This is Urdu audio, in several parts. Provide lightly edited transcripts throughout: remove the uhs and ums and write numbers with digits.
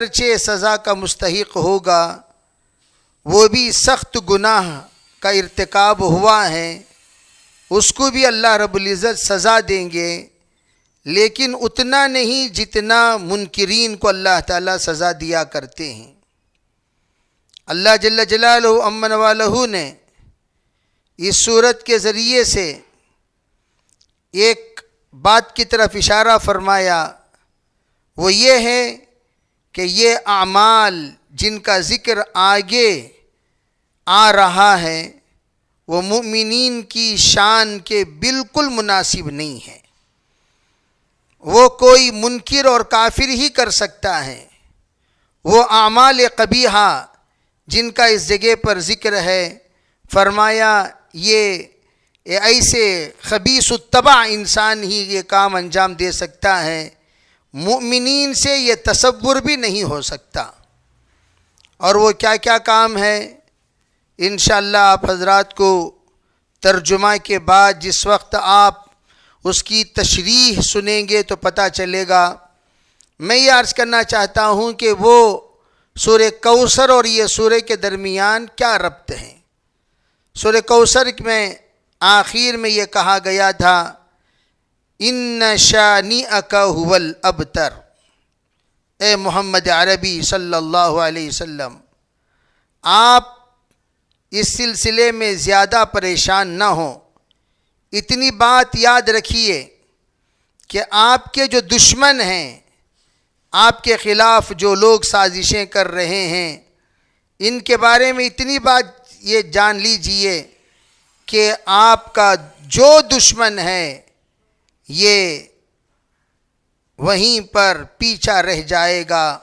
اگرچہ سزا کا مستحق ہوگا، وہ بھی سخت گناہ کا ارتکاب ہوا ہے، اس کو بھی اللہ رب العزت سزا دیں گے، لیکن اتنا نہیں جتنا منکرین کو اللہ تعالیٰ سزا دیا کرتے ہیں۔ اللہ جل جلالہ امن والہ نے اس صورت کے ذریعے سے ایک بات کی طرف اشارہ فرمایا، وہ یہ ہے کہ یہ اعمال جن کا ذکر آگے آ رہا ہے وہ مومنین کی شان کے بالکل مناسب نہیں ہے۔ وہ کوئی منکر اور کافر ہی کر سکتا ہے۔ وہ اعمال قبیحہ جن کا اس جگہ پر ذکر ہے، فرمایا یہ ایسے خبیث الطبع انسان ہی یہ کام انجام دے سکتا ہے، مومنین سے یہ تصور بھی نہیں ہو سکتا۔ اور وہ کیا کیا کام ہے انشاءاللہ آپ حضرات کو ترجمہ کے بعد جس وقت آپ اس کی تشریح سنیں گے تو پتہ چلے گا۔ میں یہ عرض کرنا چاہتا ہوں کہ وہ سورہ کوثر اور یہ سورہ کے درمیان کیا ربط ہے۔ سورہ کوثر میں آخر میں یہ کہا گیا تھا ان شانئک ھو الابتر، اے محمد عربی صلی اللہ علیہ وسلم آپ اس سلسلے میں زیادہ پریشان نہ ہوں۔ اتنی بات یاد رکھیے کہ آپ کے جو دشمن ہیں، آپ کے خلاف جو لوگ سازشیں کر رہے ہیں، ان کے بارے میں اتنی بات یہ جان لیجئے کہ آپ کا جو دشمن ہے یہ وہیں پر پیچھا رہ جائے گا،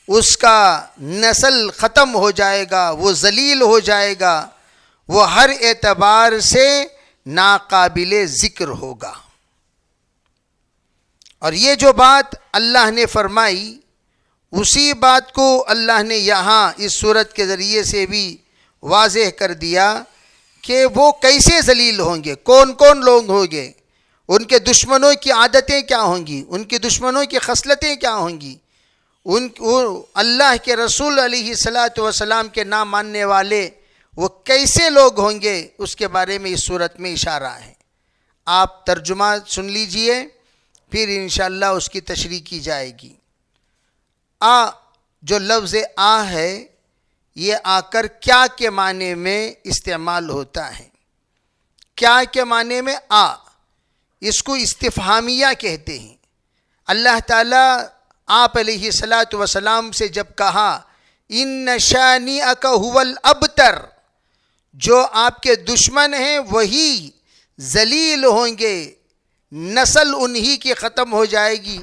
اس کا نسل ختم ہو جائے گا، وہ ذلیل ہو جائے گا، وہ ہر اعتبار سے ناقابل ذکر ہوگا۔ اور یہ جو بات اللہ نے فرمائی اسی بات کو اللہ نے یہاں اس صورت کے ذریعے سے بھی واضح کر دیا کہ وہ کیسے ذلیل ہوں گے، کون کون لوگ ہوں گے، ان کے دشمنوں کی عادتیں کیا ہوں گی، ان کے دشمنوں کی خصلتیں کیا ہوں گی، اللہ کے رسول علیہ الصلاۃ والسلام کے نہ ماننے والے وہ کیسے لوگ ہوں گے، اس کے بارے میں اس صورت میں اشارہ ہے۔ آپ ترجمہ سن لیجئے، پھر انشاءاللہ اس کی تشریح کی جائے گی۔ جو لفظ ہے یہ آ کر کیا کے معنی میں استعمال ہوتا ہے۔ کیا کے معنی میں اس کو استفہامیہ کہتے ہیں۔ اللہ تعالیٰ آپ علیہ الصلاۃ والسلام سے جب کہا ان شانئک ھو الابتر، جو آپ کے دشمن ہیں وہی ذلیل ہوں گے، نسل انہی کی ختم ہو جائے گی،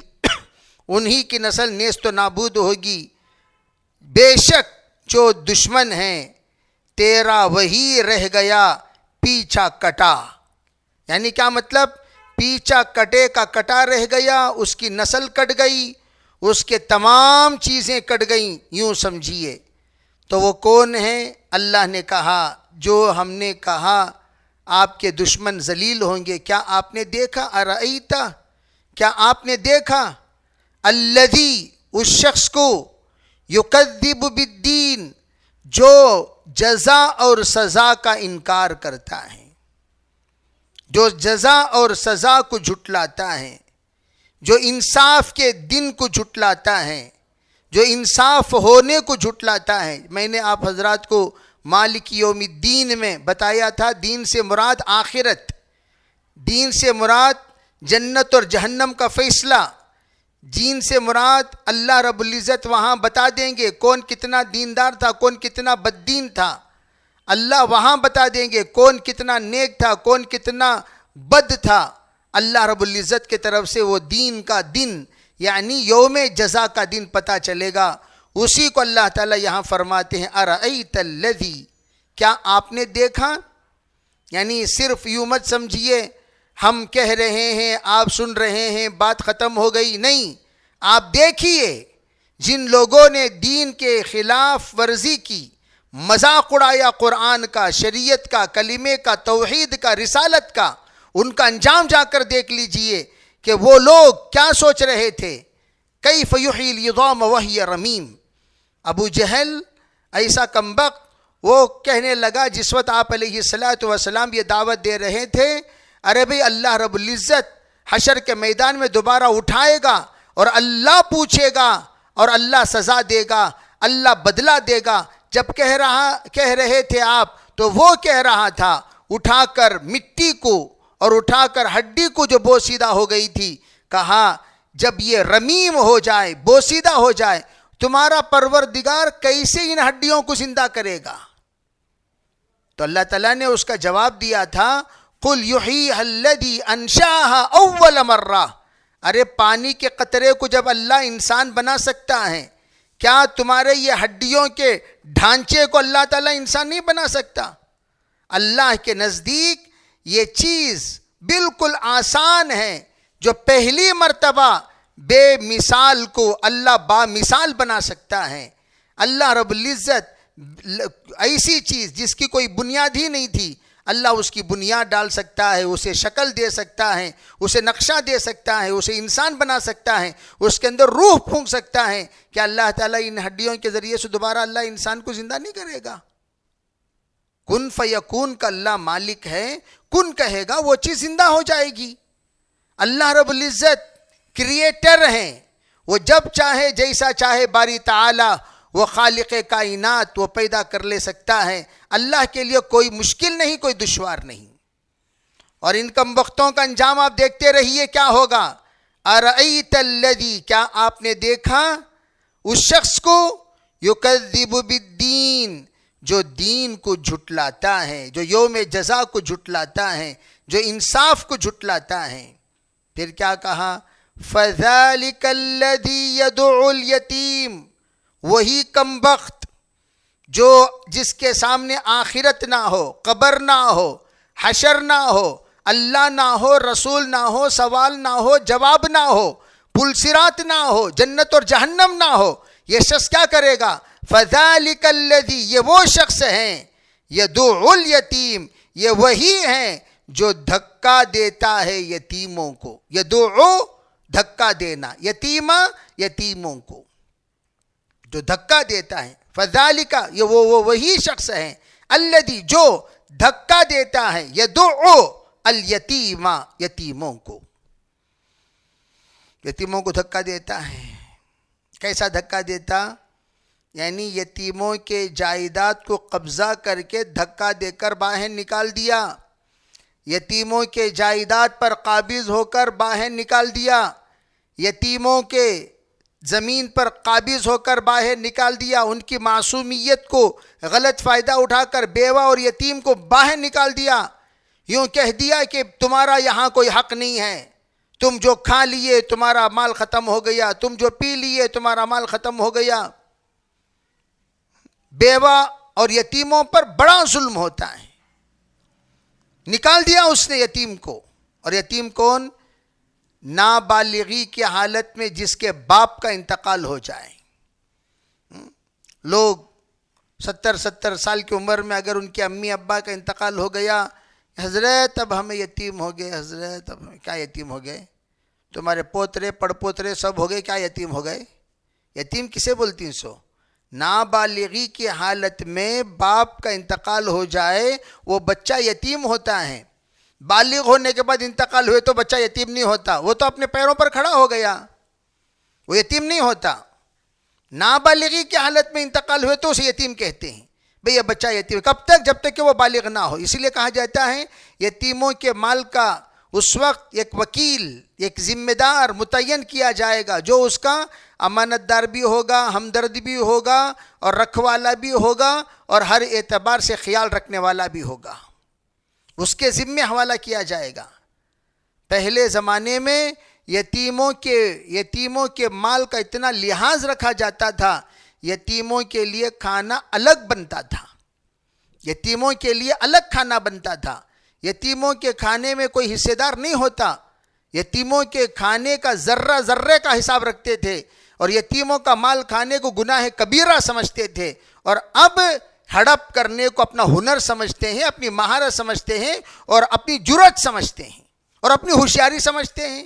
انہی کی نسل نیست و نابود ہوگی، بے شک جو دشمن ہیں تیرا وہی رہ گیا پیچھا کٹا۔ یعنی کیا مطلب؟ پیچھا کٹے کا کٹا رہ گیا، اس کی نسل کٹ گئی، اس کے تمام چیزیں کٹ گئیں، یوں سمجھیے۔ تو وہ کون ہیں؟ اللہ نے کہا جو ہم نے کہا آپ کے دشمن ذلیل ہوں گے۔ کیا آپ نے دیکھا؟ ارأیت، کیا آپ نے دیکھا؟ الذی، اس شخص کو، یکذب بالدین، جو جزا اور سزا کا انکار کرتا ہے، جو جزا اور سزا کو جھٹلاتا ہے، جو انصاف کے دن کو جھٹلاتا ہے، جو انصاف ہونے کو جھٹلاتا ہے۔ میں نے آپ حضرات کو مالک یوم الدین میں بتایا تھا، دین سے مراد آخرت، دین سے مراد جنت اور جہنم کا فیصلہ، دین سے مراد اللہ رب العزت وہاں بتا دیں گے کون کتنا دیندار تھا، کون کتنا بددین تھا، اللہ وہاں بتا دیں گے کون کتنا نیک تھا، کون کتنا بد تھا۔ اللہ رب العزت کے طرف سے وہ دین کا دن یعنی یوم جزا کا دن پتہ چلے گا۔ اسی کو اللہ تعالیٰ یہاں فرماتے ہیں ارأیت الذی، کیا آپ نے دیکھا؟ یعنی صرف یوں مت سمجھیے ہم کہہ رہے ہیں آپ سن رہے ہیں بات ختم ہو گئی، نہیں، آپ دیکھیے جن لوگوں نے دین کے خلاف ورزی کی، مذاق اڑایا قرآن کا، شریعت کا، کلمے کا، توحید کا، رسالت کا، ان کا انجام جا کر دیکھ لیجئے کہ وہ لوگ کیا سوچ رہے تھے۔ کیف یحیی العظام وہی رمیم. ابو جہل ایسا کمبخت وہ کہنے لگا جس وقت آپ علیہ الصلوۃ والسلام یہ دعوت دے رہے تھے، ارے بھئی اللہ رب العزت حشر کے میدان میں دوبارہ اٹھائے گا اور اللہ پوچھے گا اور اللہ سزا دے گا، اللہ بدلہ دے گا. جب کہہ رہے تھے آپ تو وہ کہہ رہا تھا اٹھا کر مٹی کو اور اٹھا کر ہڈی کو جو بوسیدہ ہو گئی تھی، کہا جب یہ رمیم ہو جائے، بوسیدہ ہو جائے، تمہارا پروردگار کیسے ان ہڈیوں کو زندہ کرے گا؟ تو اللہ تعالیٰ نے اس کا جواب دیا تھا قُلْ يُحْيِيهَا الَّذِي أَنشَأَهَا أَوَّلَ مَرَّةٍ. ارے پانی کے قطرے کو جب اللہ انسان بنا سکتا ہے، کیا تمہارے یہ ہڈیوں کے ڈھانچے کو اللہ تعالیٰ انسان نہیں بنا سکتا؟ اللہ کے نزدیک یہ چیز بالکل آسان ہے. جو پہلی مرتبہ بے مثال کو اللہ با مثال بنا سکتا ہے. اللہ رب العزت ایسی چیز جس کی کوئی بنیاد ہی نہیں تھی، اللہ اس کی بنیاد ڈال سکتا ہے، اسے شکل دے سکتا ہے، اسے نقشہ دے سکتا ہے، اسے انسان بنا سکتا ہے، اس کے اندر روح پھونک سکتا ہے. کیا اللہ تعالیٰ ان ہڈیوں کے ذریعے سے دوبارہ اللہ انسان کو زندہ نہیں کرے گا؟ کن فیکون کا اللہ مالک ہے، کن کہے گا وہ چیز زندہ ہو جائے گی. اللہ رب العزت کریٹر ہیں، وہ جب چاہے جیسا چاہے باری تعالی وہ خالق کائنات وہ پیدا کر لے سکتا ہے. اللہ کے لیے کوئی مشکل نہیں، کوئی دشوار نہیں. اور ان کم وقتوں کا انجام آپ دیکھتے رہیے کیا ہوگا. ارأیت الذی، کیا آپ نے دیکھا اس شخص کو یکذب بالدین، جو دین کو جھٹلاتا ہے، جو یوم جزا کو جھٹلاتا ہے، جو انصاف کو جھٹلاتا ہے. پھر کیا کہا فذلک الذی یدعو الیتیم، وہی کمبخت جو جس کے سامنے آخرت نہ ہو، قبر نہ ہو، حشر نہ ہو، اللہ نہ ہو، رسول نہ ہو، سوال نہ ہو، جواب نہ ہو، پل صراط نہ ہو، جنت اور جہنم نہ ہو، یہ شخص کیا کرے گا؟ فذلک الذی، یہ وہ شخص ہیں یدعو الیتیم، یہ وہی ہیں جو دھکا دیتا ہے یتیموں کو. یدعو دھکا دینا، یتیمہ یتیموں کو جو دھکا دیتا ہے. فذالک، یہ وہی شخص ہے الذی، جو دھکا دیتا ہے یدعو الیتیم، یتیموں کو دھکا دیتا ہے. کیسا دھکا دیتا؟ یعنی یتیموں کے جائیداد کو قبضہ کر کے دھکا دے کر باہر نکال دیا، یتیموں کے جائیداد پر قابض ہو کر باہر نکال دیا، یتیموں کے زمین پر قابض ہو کر باہر نکال دیا، ان کی معصومیت کو غلط فائدہ اٹھا کر بیوہ اور یتیم کو باہر نکال دیا. یوں کہہ دیا کہ تمہارا یہاں کوئی حق نہیں ہے، تم جو کھا لیے تمہارا مال ختم ہو گیا، تم جو پی لیے تمہارا مال ختم ہو گیا. بیوہ اور یتیموں پر بڑا ظلم ہوتا ہے. نکال دیا اس نے یتیم کو. اور یتیم کون؟ نابالغی کی حالت میں جس کے باپ کا انتقال ہو جائے. لوگ 70 سال کی عمر میں اگر ان کے امی ابا کا انتقال ہو گیا، حضرت اب ہمیں یتیم ہو گئے، حضرت اب کیا یتیم ہو گئے، تمہارے پوترے پڑ پوترے سب ہو گئے، کیا یتیم ہو گئے. یتیم کسے بولتی ہیں؟ سو نابالغی کی حالت میں باپ کا انتقال ہو جائے وہ بچہ یتیم ہوتا ہے. بالغ ہونے کے بعد انتقال ہوئے تو بچہ یتیم نہیں ہوتا، وہ تو اپنے پیروں پر کھڑا ہو گیا، وہ یتیم نہیں ہوتا. نابالغی کی حالت میں انتقال ہوئے تو اسے یتیم کہتے ہیں. بھئی یہ بچہ یتیم کب تک؟ جب تک کہ وہ بالغ نہ ہو. اسی لیے کہا جاتا ہے یتیموں کے مال کا اس وقت ایک وکیل، ایک ذمہ دار متعین کیا جائے گا جو اس کا امانت دار بھی ہوگا، ہمدرد بھی ہوگا اور رکھوالا بھی ہوگا اور ہر اعتبار سے خیال رکھنے والا بھی ہوگا. اس کے ذمہ حوالہ کیا جائے گا. پہلے زمانے میں یتیموں کے مال کا اتنا لحاظ رکھا جاتا تھا، یتیموں کے لیے کھانا الگ بنتا تھا، یتیموں کے لیے الگ کھانا بنتا تھا. یتیموں کے کھانے میں کوئی حصے دار نہیں ہوتا، یتیموں کے کھانے کا ذرہ ذرے کا حساب رکھتے تھے اور یتیموں کا مال کھانے کو گناہ کبیرہ سمجھتے تھے. اور اب ہڑپ کرنے کو اپنا ہنر سمجھتے ہیں، اپنی مہارت سمجھتے ہیں اور اپنی جرأت سمجھتے ہیں اور اپنی ہوشیاری سمجھتے ہیں.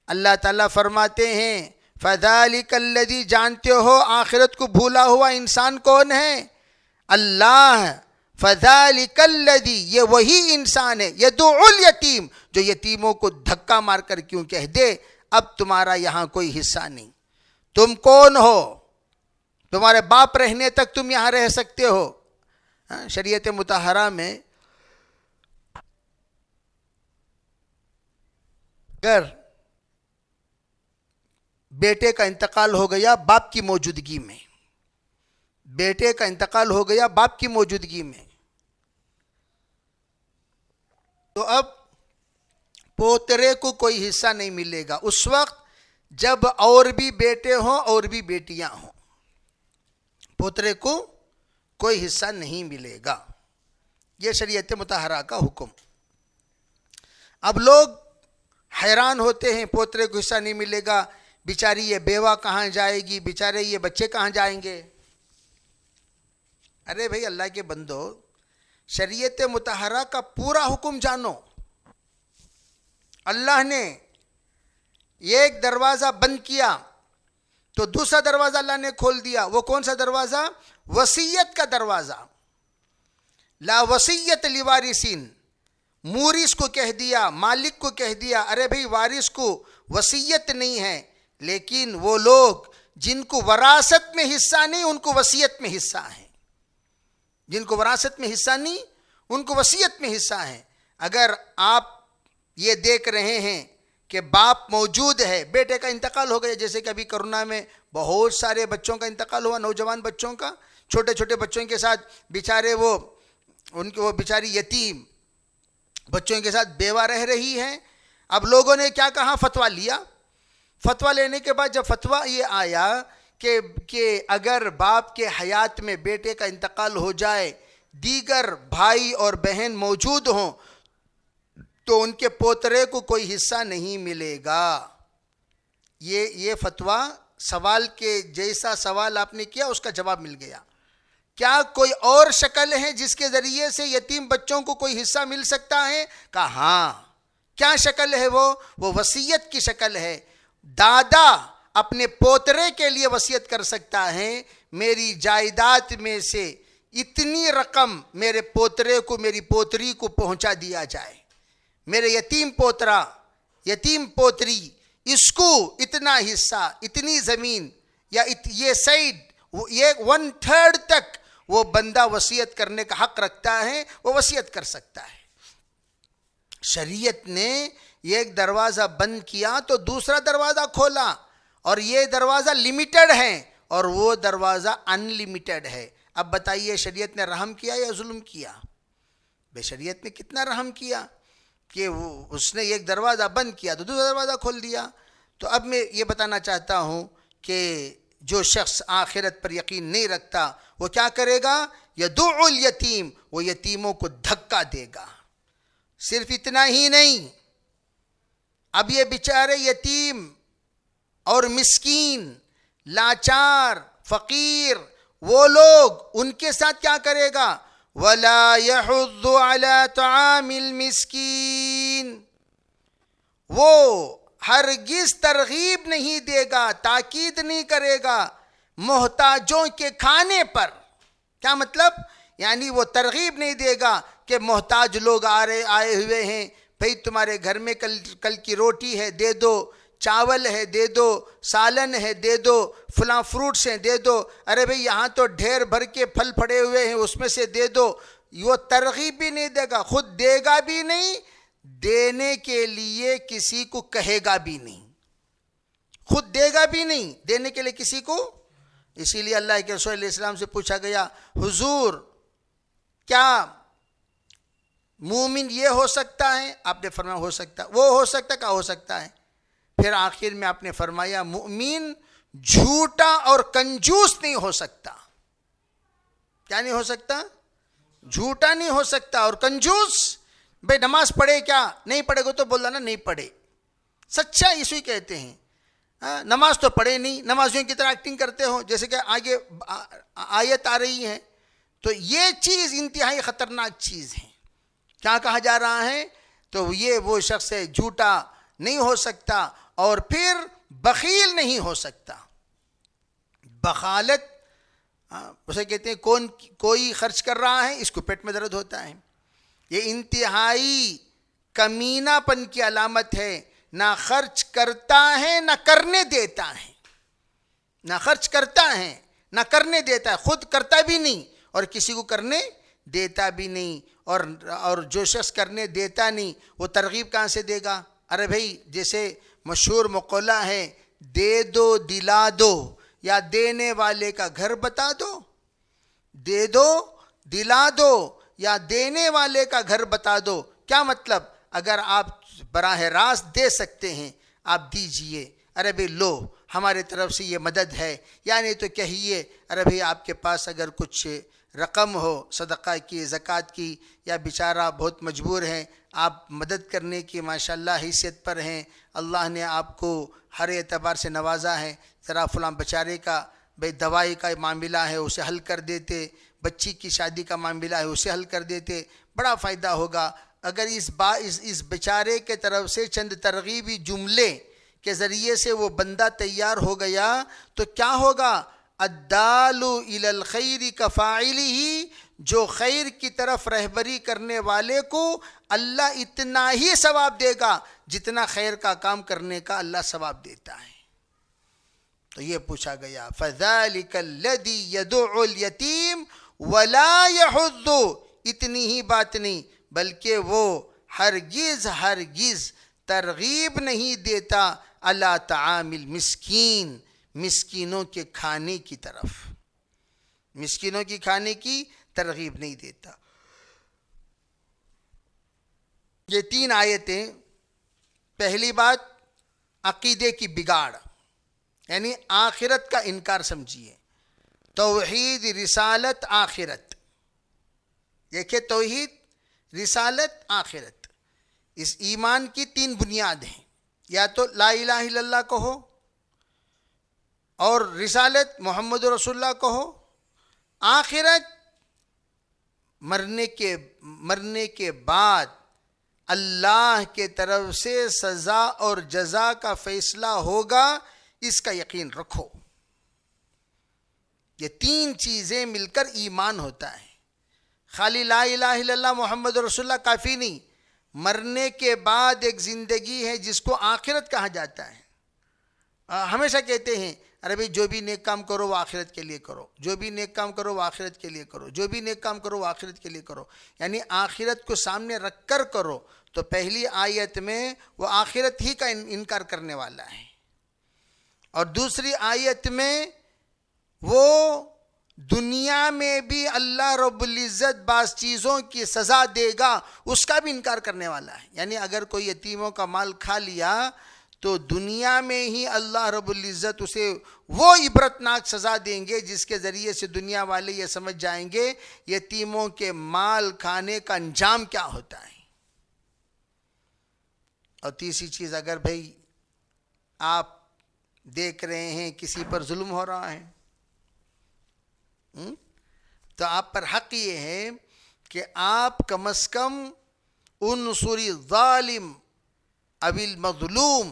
اللہ تعالیٰ فرماتے ہیں فذالک الذی، جانتے ہو آخرت کو بھولا ہوا انسان کون ہے؟ اللہ. فذالک الذی، یہ وہی انسان ہے، یدعو الیتیم، جو یتیموں کو دھکا مار کر کیوں کہہ دے اب تمہارا یہاں کوئی حصہ نہیں. تم کون ہو؟ تمہارے باپ رہنے تک تم یہاں رہ سکتے ہو. شریعت مطہرہ میں اگر بیٹے کا انتقال ہو گیا باپ کی موجودگی میں، بیٹے کا انتقال ہو گیا باپ کی موجودگی میں، تو اب پوترے کو کوئی حصہ نہیں ملے گا اس وقت جب اور بھی بیٹے ہوں اور بھی بیٹیاں ہوں. پوترے کو کوئی حصہ نہیں ملے گا. یہ شریعت مطہرہ کا حکم. اب لوگ حیران ہوتے ہیں پوترے کو حصہ نہیں ملے گا، بیچاری یہ بیوہ کہاں جائے گی، بیچارے یہ بچے کہاں جائیں گے. ارے بھائی اللہ کے بندو، شریعت مطہرہ کا پورا حکم جانو. اللہ نے ایک دروازہ بند کیا تو دوسرا دروازہ اللہ نے کھول دیا. وہ کون سا دروازہ؟ وصیت کا دروازہ. لا وصیت لوارثین، مورث کو کہہ دیا، مالک کو کہہ دیا ارے بھئی وارث کو وصیت نہیں ہے، لیکن وہ لوگ جن کو وراثت میں حصہ نہیں ان کو وصیت میں حصہ ہے. جن کو وراثت میں حصہ نہیں ان کو وصیت میں حصہ ہے. اگر آپ یہ دیکھ رہے ہیں کہ باپ موجود ہے، بیٹے کا انتقال ہو گیا، جیسے کہ ابھی کرونا میں بہت سارے بچوں کا انتقال ہوا، نوجوان بچوں کا، چھوٹے چھوٹے بچوں کے ساتھ بیچارے وہ بیچاری یتیم بچوں کے ساتھ بیوہ رہ رہی ہے. اب لوگوں نے کیا کہا؟ فتویٰ لیا. فتویٰ لینے کے بعد جب فتویٰ یہ آیا کہ اگر باپ کے حیات میں بیٹے کا انتقال ہو جائے، دیگر بھائی اور بہن موجود ہوں تو ان کے پوترے کو کوئی حصہ نہیں ملے گا. یہ فتویٰ سوال کے جیسا سوال آپ نے کیا اس کا جواب مل گیا. کیا کوئی اور شکل ہے جس کے ذریعے سے یتیم بچوں کو کوئی حصہ مل سکتا ہے؟ کہا ہاں. کیا شکل ہے وہ وصیت کی شکل ہے. دادا اپنے پوترے کے لیے وصیت کر سکتا ہے میری جائیداد میں سے اتنی رقم میرے پوترے کو میری پوتری کو پہنچا دیا جائے. میرے یتیم پوترا یتیم پوتری اس کو اتنا حصہ، اتنی زمین یا یہ سائڈ، یہ 1/3 تک وہ بندہ وصیت کرنے کا حق رکھتا ہے، وہ وصیت کر سکتا ہے. شریعت نے ایک دروازہ بند کیا تو دوسرا دروازہ کھولا، اور یہ دروازہ لمیٹڈ ہے اور وہ دروازہ ان لمیٹڈ ہے. اب بتائیے شریعت نے رحم کیا یا ظلم کیا؟ بے شریعت نے کتنا رحم کیا کہ اس نے ایک دروازہ بند کیا تو دوسرا دروازہ کھول دیا. تو اب میں یہ بتانا چاہتا ہوں کہ جو شخص آخرت پر یقین نہیں رکھتا وہ کیا کرے گا؟ یدعو الیتیم، وہ یتیموں کو دھکا دے گا. صرف اتنا ہی نہیں، اب یہ بیچارے یتیم اور مسکین، لاچار، فقیر، وہ لوگ ان کے ساتھ کیا کرے گا؟ وَلَا يَحُضُّ عَلَىٰ طَعَامِ الْمِسْكِينِ، وہ ہرگز ترغیب نہیں دے گا، تاکید نہیں کرے گا محتاجوں کے کھانے پر. کیا مطلب؟ یعنی وہ ترغیب نہیں دے گا کہ محتاج لوگ آئے ہوئے ہیں، بھئی تمہارے گھر میں کل کی روٹی ہے دے دو، چاول ہے دے دو، سالن ہے دے دو، فلاں فروٹس ہیں دے دو، ارے بھئی یہاں تو ڈھیر بھر کے پھل پڑے ہوئے ہیں اس میں سے دے دو. وہ ترغیب بھی نہیں دے گا، خود دے گا بھی نہیں، دینے کے لیے کسی کو کہے گا بھی نہیں، خود دے گا بھی نہیں، دینے کے لیے کسی کو. اسی لیے اللہ کے رسول علیہ السلام سے پوچھا گیا، حضور کیا مومن یہ ہو سکتا ہے؟ آپ نے فرمایا ہو سکتا. وہ ہو سکتا کیا ہو سکتا ہے؟ پھر آخر میں آپ نے فرمایا مومن جھوٹا اور کنجوس نہیں ہو سکتا. کیا نہیں ہو سکتا؟ جھوٹا نہیں ہو سکتا اور کنجوس. بھئی نماز پڑھے کیا؟ نہیں پڑھے گا تو بول رہا نا نہیں پڑھے. سچا اسی کہتے ہیں. نماز تو پڑھے نہیں، نمازیوں کی طرح ایکٹنگ کرتے ہو جیسے کہ آگے آیت آ رہی ہے. تو یہ چیز انتہائی خطرناک چیز ہے. کیا کہا جا رہا ہے؟ تو یہ وہ شخص ہے جھوٹا نہیں ہو سکتا. اور پھر بخیل نہیں ہو سکتا. بخالت اسے کہتے ہیں کوئی خرچ کر رہا ہے اس کو پیٹ میں درد ہوتا ہے. یہ انتہائی کمینہ پن کی علامت ہے. نہ خرچ کرتا ہے نہ کرنے دیتا ہے. نہ خرچ کرتا ہے نہ کرنے دیتا ہے. خود کرتا بھی نہیں اور کسی کو کرنے دیتا بھی نہیں. اور جو شخص کرنے دیتا نہیں وہ ترغیب کہاں سے دے گا؟ ارے بھائی جیسے مشہور مقولہ ہے دے دو دلا دو یا دینے والے کا گھر بتا دو. دے دو دلا دو یا دینے والے کا گھر بتا دو. کیا مطلب؟ اگر آپ براہ راست دے سکتے ہیں آپ دیجئے. ارے بھائی لو ہمارے طرف سے یہ مدد ہے. یا نہیں تو کہیے ارے بھائی آپ کے پاس اگر کچھ رقم ہو صدقہ کی زکوٰۃ کی یا بیچارہ بہت مجبور ہیں آپ مدد کرنے کی ماشاءاللہ حیثیت پر ہیں اللہ نے آپ کو ہر اعتبار سے نوازا ہے ذرا فلاں بیچارے کا بھائی دوائی کا معاملہ ہے اسے حل کر دیتے. بچی کی شادی کا معاملہ ہے اسے حل کر دیتے. بڑا فائدہ ہوگا اگر اس بیچارے کے طرف سے چند ترغیبی جملے کے ذریعے سے وہ بندہ تیار ہو گیا تو کیا ہوگا؟ الدال الی الخیر کفاعلہ، جو خیر کی طرف رہبری کرنے والے کو اللہ اتنا ہی ثواب دے گا جتنا خیر کا کام کرنے کا اللہ ثواب دیتا ہے. تو یہ پوچھا گیا فذلک الذی یدع الیتیم ولا یحض، اتنی ہی بات نہیں بلکہ وہ ہرگز ترغیب نہیں دیتا علی طعام المسکین، مسکینوں کے کھانے کی طرف، مسکینوں کی کھانے کی ترغیب نہیں دیتا. یہ 3 آیتیں. پہلی بات عقیدے کی بگاڑ یعنی آخرت کا انکار سمجھیے. توحید رسالت آخرت، دیکھیں توحید رسالت آخرت، اس ایمان کی 3 بنیاد ہیں. یا تو لا الہ الا اللہ کہو اور رسالت محمد رسول اللہ کہو. آخرت مرنے کے بعد اللہ کے طرف سے سزا اور جزا کا فیصلہ ہوگا، اس کا یقین رکھو. یہ 3 چیزیں مل کر ایمان ہوتا ہے. خالی لا الہ الا اللہ محمد رسول اللہ کافی نہیں. مرنے کے بعد ایک زندگی ہے جس کو آخرت کہا جاتا ہے. ہمیشہ کہتے ہیں ارے بھائی جو بھی نیک کام کرو وہ آخرت کے لیے کرو، جو بھی نیک کام کرو وہ آخرت کے لیے کرو، جو بھی نیک کام کرو وہ آخرت کے لیے کرو. یعنی آخرت کو سامنے رکھ کر کرو. تو پہلی آیت میں وہ آخرت ہی کا انکار کرنے والا ہے، اور دوسری آیت میں وہ دنیا میں بھی اللہ رب العزت بعض چیزوں کی سزا دے گا اس کا بھی انکار کرنے والا ہے. یعنی اگر کوئی یتیموں کا مال کھا لیا تو دنیا میں ہی اللہ رب العزت اسے وہ عبرتناک سزا دیں گے جس کے ذریعے سے دنیا والے یہ سمجھ جائیں گے یتیموں کے مال کھانے کا انجام کیا ہوتا ہے. اور تیسری چیز، اگر بھائی آپ دیکھ رہے ہیں کسی پر ظلم ہو رہا ہے تو آپ پر حق یہ ہے کہ آپ کم از کم انصری ظالم اب المظلوم،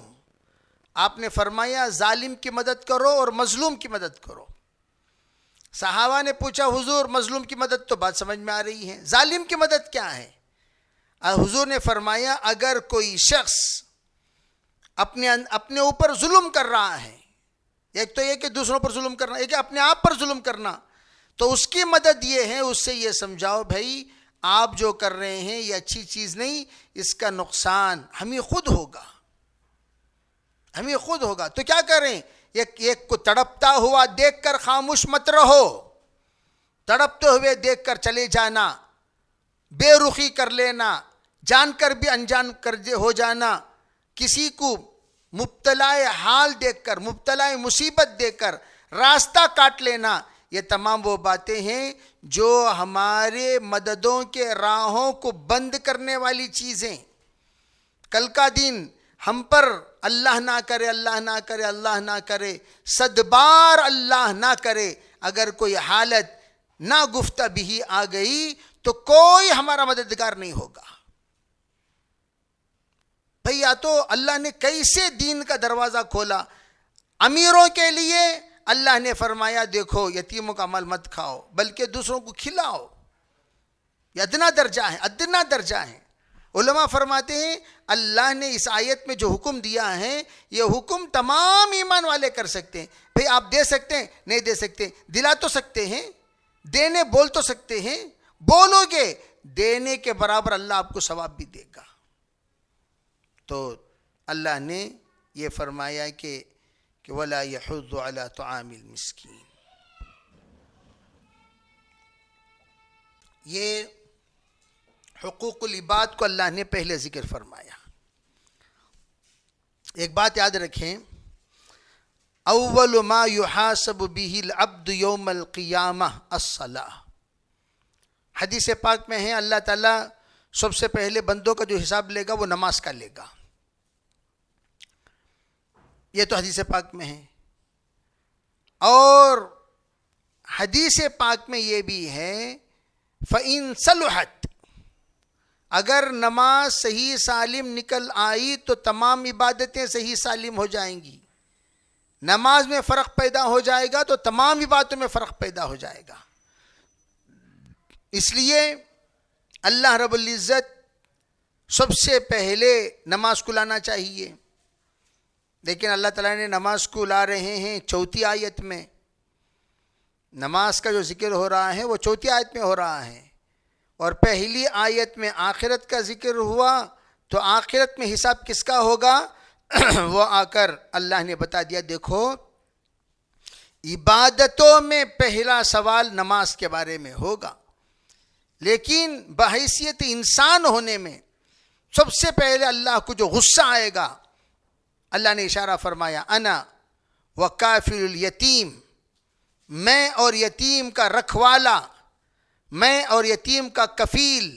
آپ نے فرمایا ظالم کی مدد کرو اور مظلوم کی مدد کرو. صحابہ نے پوچھا حضور مظلوم کی مدد تو بات سمجھ میں آ رہی ہے، ظالم کی مدد کیا ہے؟ حضور نے فرمایا اگر کوئی شخص اپنے اوپر ظلم کر رہا ہے، ایک تو یہ کہ دوسروں پر ظلم کرنا، ایک اپنے آپ پر ظلم کرنا، تو اس کی مدد یہ ہے اس سے یہ سمجھاؤ بھائی آپ جو کر رہے ہیں یہ اچھی چیز نہیں، اس کا نقصان ہمیں خود ہوگا، ہمیں خود ہوگا. تو کیا کریں؟ ایک کو تڑپتا ہوا دیکھ کر خاموش مت رہو، تڑپتے ہوئے دیکھ کر چلے جانا، بے رخی کر لینا، جان کر بھی انجان کر ہو جانا، کسی کو مبتلا حال دیکھ کر، مبتلا مصیبت دیکھ کر راستہ کاٹ لینا، یہ تمام وہ باتیں ہیں جو ہمارے مددوں کے راہوں کو بند کرنے والی چیزیں. کل کا دن ہم پر اللہ نہ کرے، اللہ نہ کرے، اللہ نہ کرے، 100 بار اللہ نہ کرے، اگر کوئی حالت نہ گفتہ بھی آ گئی تو کوئی ہمارا مددگار نہیں ہوگا. بھئی یا تو اللہ نے کیسے دین کا دروازہ کھولا، امیروں کے لیے اللہ نے فرمایا دیکھو یتیموں کا مال مت کھاؤ بلکہ دوسروں کو کھلاؤ. یہ ادنا درجہ ہے، ادنا درجہ ہے. علماء فرماتے ہیں اللہ نے اس آیت میں جو حکم دیا ہے یہ حکم تمام ایمان والے کر سکتے ہیں. بھئی آپ دے سکتے ہیں؟ نہیں دے سکتے، دلا تو سکتے ہیں، دینے بول تو سکتے ہیں، بولو گے دینے کے برابر اللہ آپ کو ثواب بھی دے گا. تو اللہ نے یہ فرمایا کہ وَلَا يَحُضُّ عَلَى طَعَامِ الْمِسْكِينِ. یہ حقوق العباد کو اللہ نے پہلے ذکر فرمایا. ایک بات یاد رکھیں، اول ما يحاسب به العبد یوم القیامہ الصلاۃ. حدیث پاک میں ہے اللہ تعالیٰ سب سے پہلے بندوں کا جو حساب لے گا وہ نماز کا لے گا. یہ تو حدیث پاک میں ہے. اور حدیث پاک میں یہ بھی ہے فَإِن صَلُحَتْ، اگر نماز صحیح سالم نکل آئی تو تمام عبادتیں صحیح سالم ہو جائیں گی. نماز میں فرق پیدا ہو جائے گا تو تمام عبادتوں میں فرق پیدا ہو جائے گا. اس لیے اللہ رب العزت سب سے پہلے نماز کو لانا چاہیے. لیکن اللہ تعالیٰ نے نماز کو لا رہے ہیں چوتھی آیت میں. نماز کا جو ذکر ہو رہا ہے وہ چوتھی آیت میں ہو رہا ہے، اور پہلی آیت میں آخرت کا ذکر ہوا تو آخرت میں حساب کس کا ہوگا وہ آ کر اللہ نے بتا دیا. دیکھو عبادتوں میں پہلا سوال نماز کے بارے میں ہوگا، لیکن بحیثیت انسان ہونے میں سب سے پہلے اللہ کو جو غصہ آئے گا، اللہ نے اشارہ فرمایا انا وکافل الیتیم، میں اور یتیم کا رکھوالا، میں اور یتیم کا کفیل،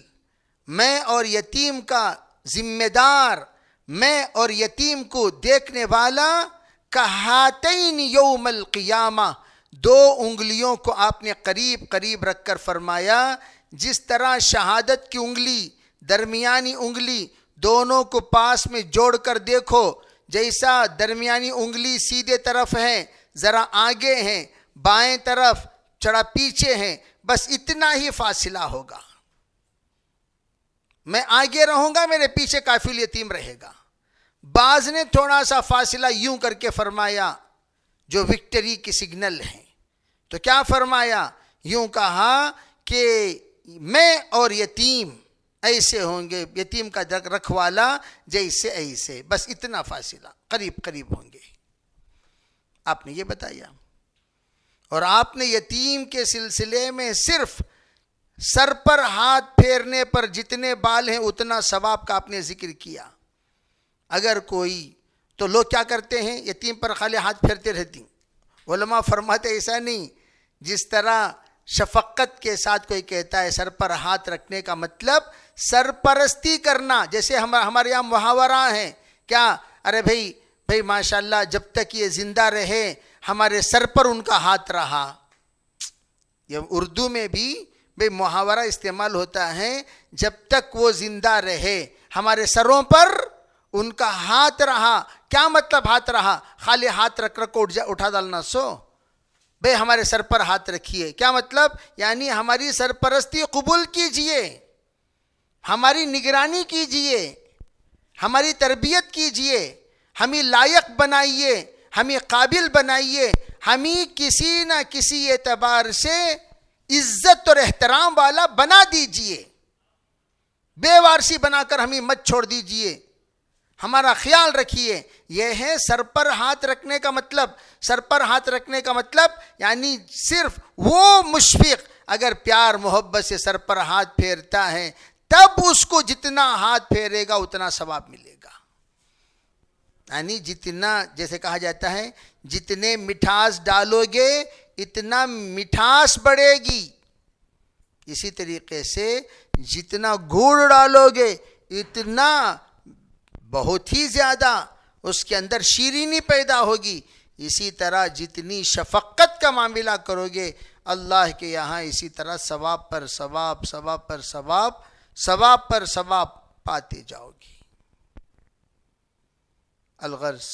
میں اور یتیم کا ذمہ دار، میں اور یتیم کو دیکھنے والا. کہاتین یوم القیامہ، دو انگلیوں کو آپ نے قریب قریب رکھ کر فرمایا جس طرح شہادت کی انگلی درمیانی انگلی دونوں کو پاس میں جوڑ کر دیکھو، جیسا درمیانی انگلی سیدھے طرف ہے، ذرا آگے ہیں، بائیں طرف چڑا پیچھے ہیں، بس اتنا ہی فاصلہ ہوگا. میں آگے رہوں گا، میرے پیچھے کافل یتیم رہے گا. بعض نے تھوڑا سا فاصلہ یوں کر کے فرمایا جو وکٹری کی سگنل ہے. تو کیا فرمایا؟ یوں کہا کہ میں اور یتیم ایسے ہوں گے، یتیم کا رکھوالا جیسے ایسے، بس اتنا فاصلہ قریب قریب ہوں گے. آپ نے یہ بتایا. اور آپ نے یتیم کے سلسلے میں صرف سر پر ہاتھ پھیرنے پر جتنے بال ہیں اتنا ثواب کا آپ نے ذکر کیا. اگر کوئی تو لوگ کیا کرتے ہیں یتیم پر خالی ہاتھ پھیرتے رہتی. علماء فرماتے ایسا نہیں. جس طرح شفقت کے ساتھ کوئی کہتا ہے سر پر ہاتھ رکھنے کا مطلب سرپرستی کرنا. جیسے ہمارے یہاں محاورہ ہیں کیا، ارے بھائی ماشاءاللہ جب تک یہ زندہ رہے ہمارے سر پر ان کا ہاتھ رہا. یہ اردو میں بھی بھائی محاورہ استعمال ہوتا ہے، جب تک وہ زندہ رہے ہمارے سروں پر ان کا ہاتھ رہا. کیا مطلب ہاتھ رہا؟ خالی ہاتھ رکھ کو اٹھا ڈالنا. سو بھائی ہمارے سر پر ہاتھ رکھیے، کیا مطلب؟ یعنی ہماری سرپرستی قبول کیجئے، ہماری نگرانی کیجئے، ہماری تربیت کیجئے، ہمیں لائق بنائیے، ہمیں قابل بنائیے، ہمیں کسی نہ کسی اعتبار سے عزت اور احترام والا بنا دیجئے. بے وارسی بنا کر ہمیں مت چھوڑ دیجئے، ہمارا خیال رکھیے. یہ ہے سر پر ہاتھ رکھنے کا مطلب. سر پر ہاتھ رکھنے کا مطلب یعنی صرف وہ مشفق اگر پیار محبت سے سر پر ہاتھ پھیرتا ہے تب اس کو جتنا ہاتھ پھیرے گا اتنا ثواب ملے گا. یعنی جتنا، جیسے کہا جاتا ہے جتنے مٹھاس ڈالو گے اتنا مٹھاس بڑھے گی. اسی طریقے سے جتنا گڑ ڈالو گے اتنا بہت ہی زیادہ اس کے اندر شیرینی پیدا ہوگی. اسی طرح جتنی شفقت کا معاملہ کرو گے اللہ کے یہاں اسی طرح ثواب پر ثواب، ثواب پر ثواب، ثواب پر ثواب پاتے جاؤ گی. الغرض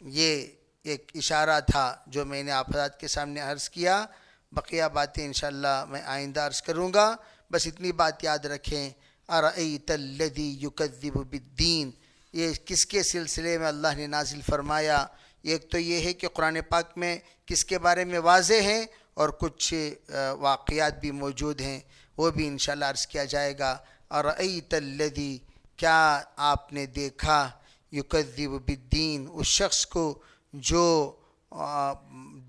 یہ ایک اشارہ تھا جو میں نے آپ حضرات کے سامنے عرض کیا. بقیہ باتیں انشاءاللہ میں آئندہ عرض کروں گا. بس اتنی بات یاد رکھیں، ارأیت الذی یکذب بالدین، یہ کس کے سلسلے میں اللہ نے نازل فرمایا؟ ایک تو یہ ہے کہ قرآن پاک میں کس کے بارے میں واضح ہیں، اور کچھ واقعات بھی موجود ہیں، وہ بھی انشاءاللہ عرض کیا جائے گا. ارأیت الذی، کیا آپ نے دیکھا، یکذب بالدین، اس شخص کو جو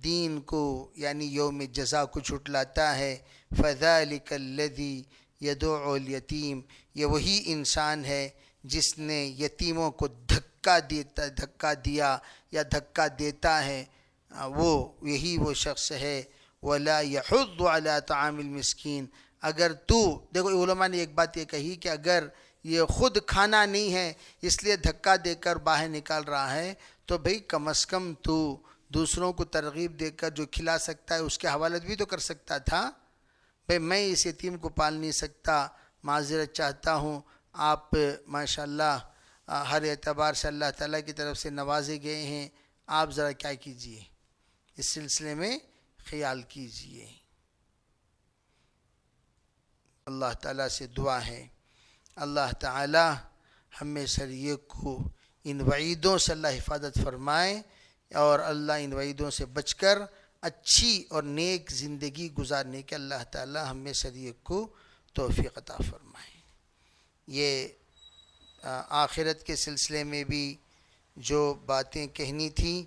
دین کو یعنی یوم جزا کو جھٹلاتا ہے. فذلک الذی یدعو الیتیم، یہ وہی انسان ہے جس نے یتیموں کو دھکا دیا یا دھکا دیتا ہے، یہی وہ شخص ہے. ولا یحض علی طعام المسکین، اگر دیکھو علماء نے ایک بات یہ کہی کہ اگر یہ خود کھانا نہیں ہے اس لیے دھکا دے کر باہر نکال رہا ہے، تو بھئی کم از کم تو دوسروں کو ترغیب دے کر جو کھلا سکتا ہے اس کے حوالت بھی تو کر سکتا تھا. بھئی میں اس یتیم کو پال نہیں سکتا، معذرت چاہتا ہوں، آپ ماشاءاللہ ہر اعتبار سے اللہ تعالیٰ کی طرف سے نوازے گئے ہیں، آپ ذرا کیا کیجئے، اس سلسلے میں خیال کیجئے. اللہ تعالیٰ سے دعا ہے اللہ تعالیٰ ہمیں سر کو ان وعیدوں سے اللہ حفاظت فرمائے، اور اللہ ان وعیدوں سے بچ کر اچھی اور نیک زندگی گزارنے کے اللہ تعالیٰ ہمیں سر کو توفیق عطا فرمائے. یہ آخرت کے سلسلے میں بھی جو باتیں کہنی تھیں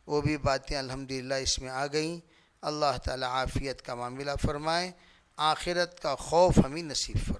وہ بھی باتیں الحمدللہ اس میں آ گئیں. اللہ تعالیٰ عافیت کا معاملہ فرمائے، آخرت کا خوف ہمیں نصیب فرمائے.